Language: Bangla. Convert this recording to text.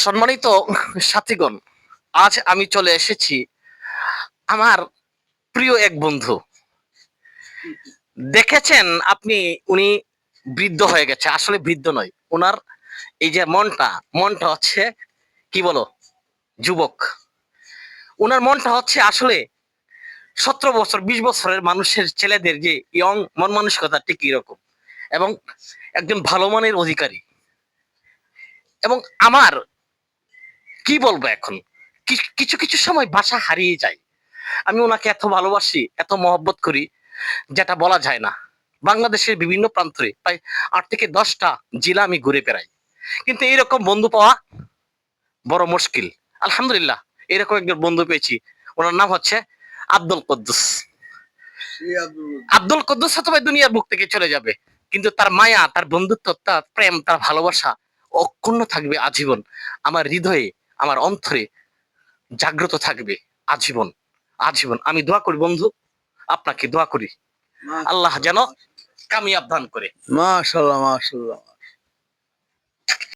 সম্মানিত সাথীগণ, আজ আমি চলে এসেছি আমার প্রিয় এক বন্ধু। দেখেছেন আপনি, উনি বৃদ্ধ হয়ে গেছে, আসলে বৃদ্ধ নয়, ওনার এই যে মনটা হচ্ছে কি বলো, যুবক। ওনার মনটা হচ্ছে আসলে 17 বছর 20 বছরের মানুষের ছেলেদের যে ইয়ং মন মানসিকতা ঠিক এরকম, এবং একজন ভালো মানের অধিকারী। এবং আমার কি বলবো এখন, কিছু কিছু সময় ভাষা হারিয়ে যায়। আমি ওনাকে এত ভালোবাসি, এত মহব্বত করি, যেটা বলা যায় না। বাংলাদেশের বিভিন্ন প্রান্তে প্রায় 8 থেকে 10টা জেলা আমি ঘুরে বেড়াই, কিন্তু এইরকম বন্ধু পাওয়া বড় মুশকিল। আলহামদুলিল্লাহ, এরকম একজন বন্ধু পেয়েছি। ওনার নাম হচ্ছে আব্দুল কুদ্দুস। আব্দুল কুদ্দুস হয়তো দুনিয়ার বুক থেকে চলে যাবে, কিন্তু তার মায়া, তার বন্ধুত্ব, তার প্রেম, তার ভালোবাসা অক্ষুণ্ণ থাকবে আজীবন। আমার হৃদয়ে, আমার অন্তরে জাগ্রত থাকবে আজীবন। আজীবন আমি দোয়া করি বন্ধু, আপনাকে দোয়া করি আল্লাহ যেন কামিয়াব দান করে। মাশাআল্লাহ মাশাআল্লাহ।